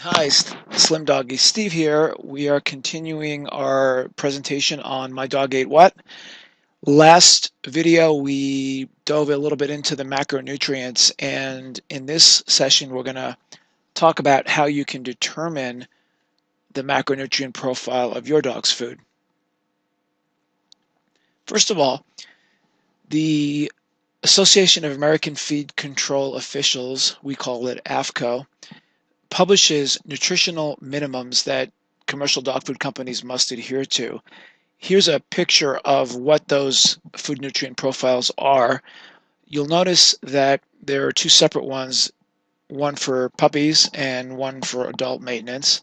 Hi, Slim Doggy. Steve here. We are continuing our presentation on MyDogAteWhat. Last video, we dove a little bit into the macronutrients, and in this session, we're going to talk about how you can determine the macronutrient profile of your dog's food. First of all, the Association of American Feed Control Officials, we call it AFCO, publishes nutritional minimums that commercial dog food companies must adhere to. Here's a picture of what those food nutrient profiles are. You'll notice that there are two separate ones, one for puppies and one for adult maintenance.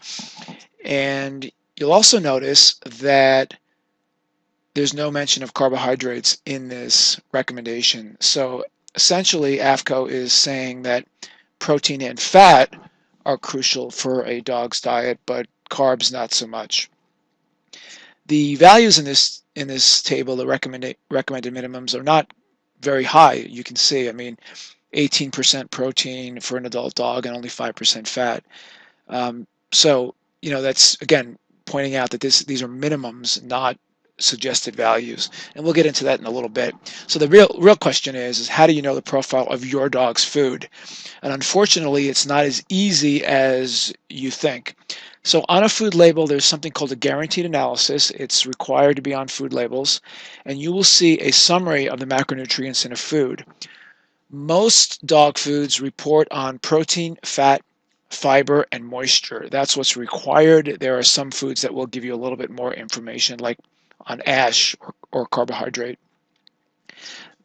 And you'll also notice that there's no mention of carbohydrates in this recommendation. So essentially, AFCO is saying that protein and fat are crucial for a dog's diet, but carbs not so much. The values in this table, the recommended minimums, are not very high. You can see, 18% protein for an adult dog and only 5% fat. So, that's again pointing out that these are minimums, not suggested values, and we'll get into that in a little bit. So the real question is how do you know the profile of your dog's food? And unfortunately, it's not as easy as you think. So on a food label, there's something called a guaranteed analysis. It's required to be on food labels, and you will see a summary of the macronutrients in a food. Most dog foods report on protein, fat, fiber, and moisture. That's what's required. There are some foods that will give you a little bit more information, like on ash or carbohydrate.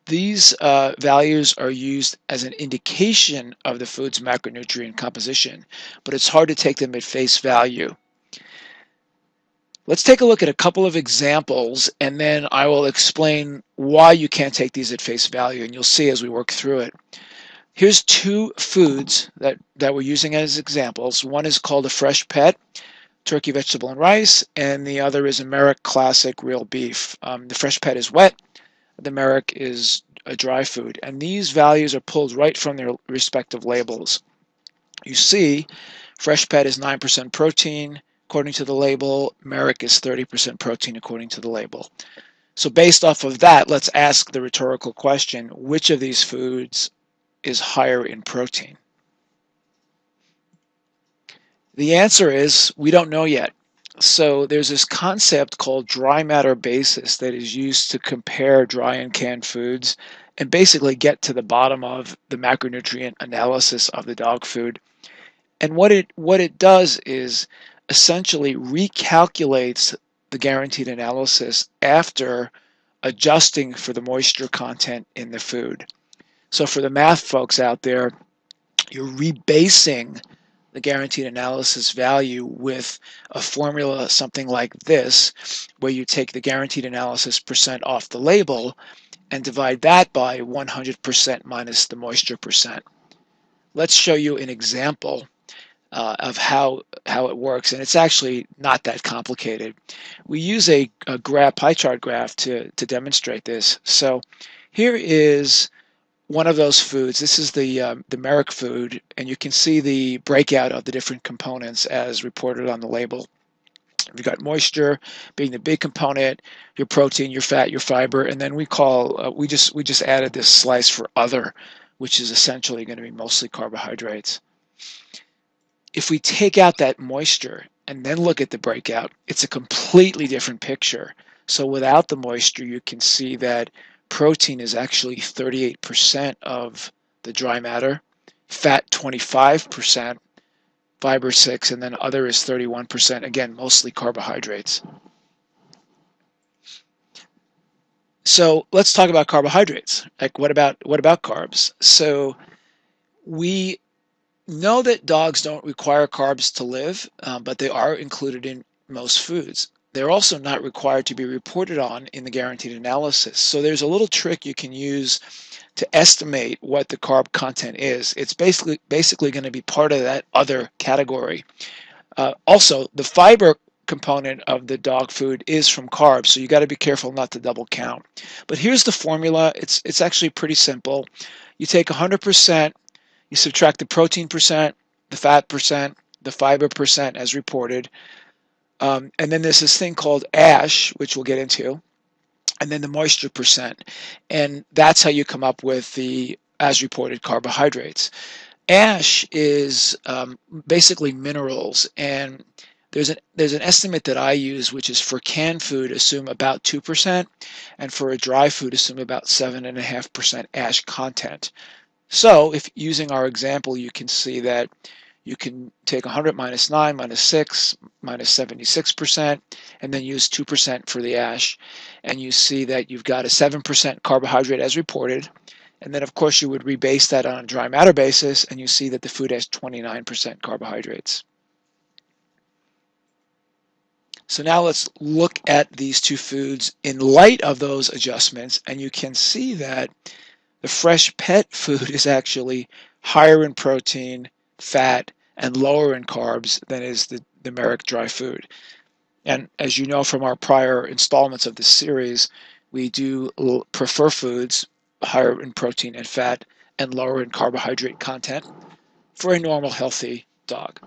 These values are used as an indication of the food's macronutrient composition, but it's hard to take them at face value. Let's take a look at a couple of examples, and then I will explain why you can't take these at face value, and you'll see as we work through it. Here's two foods that we're using as examples. One is called a fresh pet, turkey, vegetable, and rice, and the other is a Merrick Classic real beef. The fresh pet is wet, the Merrick is a dry food, and these values are pulled right from their respective labels. You see, fresh pet is 9% protein according to the label, Merrick is 30% protein according to the label. So based off of that, let's ask the rhetorical question, which of these foods is higher in protein? The answer is we don't know yet. So there's this concept called dry matter basis that is used to compare dry and canned foods and basically get to the bottom of the macronutrient analysis of the dog food. And what it does is essentially recalculates the guaranteed analysis after adjusting for the moisture content in the food. So for the math folks out there, you're rebasing the guaranteed analysis value with a formula something like this, where you take the guaranteed analysis percent off the label and divide that by 100% minus the moisture percent. Let's show you an example of how it works, and it's actually not that complicated. We use a pie chart graph to demonstrate this. So here is one of those foods. This is the Merrick food, and you can see the breakout of the different components as reported on the label. You've got moisture being the big component, your protein, your fat, your fiber, and then we just added this slice for other, which is essentially going to be mostly carbohydrates. If we take out that moisture and then look at the breakout, it's a completely different picture. So without the moisture, you can see that protein is actually 38% of the dry matter, fat 25%, fiber 6%, and then other is 31%, again, mostly carbohydrates. So let's talk about carbohydrates. Like what about carbs? So we know that dogs don't require carbs to live, but they are included in most foods. They're also not required to be reported on in the guaranteed analysis. So there's a little trick you can use to estimate what the carb content is. It's basically going to be part of that other category. Also, the fiber component of the dog food is from carbs, so you got to be careful not to double count. But here's the formula. It's actually pretty simple. You take 100%, you subtract the protein percent, the fat percent, the fiber percent as reported, and then there's this thing called ash, which we'll get into, and then the moisture percent. And that's how you come up with the as reported carbohydrates. Ash is basically minerals, and there's an estimate that I use, which is for canned food, assume about 2%, and for a dry food, assume about 7.5% ash content. So if using our example, you can see that you can take 100 minus 9 minus 6 minus 76%, and then use 2% for the ash, and you see that you've got a 7% carbohydrate as reported. And then, of course, you would rebase that on a dry matter basis, and you see that the food has 29% carbohydrates. So now let's look at these two foods in light of those adjustments, and you can see that the fresh pet food is actually higher in protein, fat, and lower in carbs than is the Merrick dry food. And as you know from our prior installments of this series, we do prefer foods higher in protein and fat and lower in carbohydrate content for a normal, healthy dog.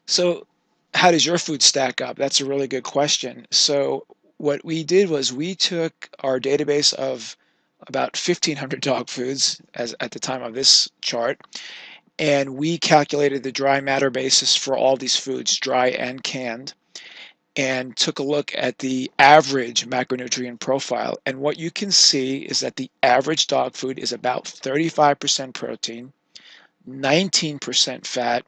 So how does your food stack up? That's a really good question. So what we did was we took our database of about 1,500 dog foods as at the time of this chart, and we calculated the dry matter basis for all these foods, dry and canned, and took a look at the average macronutrient profile. And what you can see is that the average dog food is about 35% protein, 19% fat,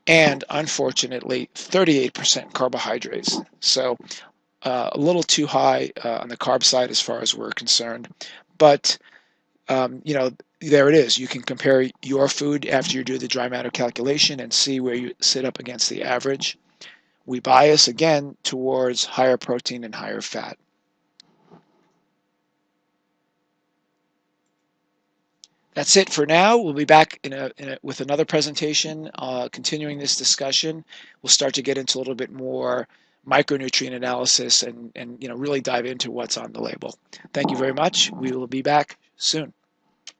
and unfortunately 38% carbohydrates. So a little too high on the carb side as far as we're concerned. But there it is. You can compare your food after you do the dry matter calculation and see where you sit up against the average. We bias again towards higher protein and higher fat. That's it for now. We'll be back with another presentation, continuing this discussion. We'll start to get into a little bit more micronutrient analysis and really dive into what's on the label. Thank you very much. We will be back soon.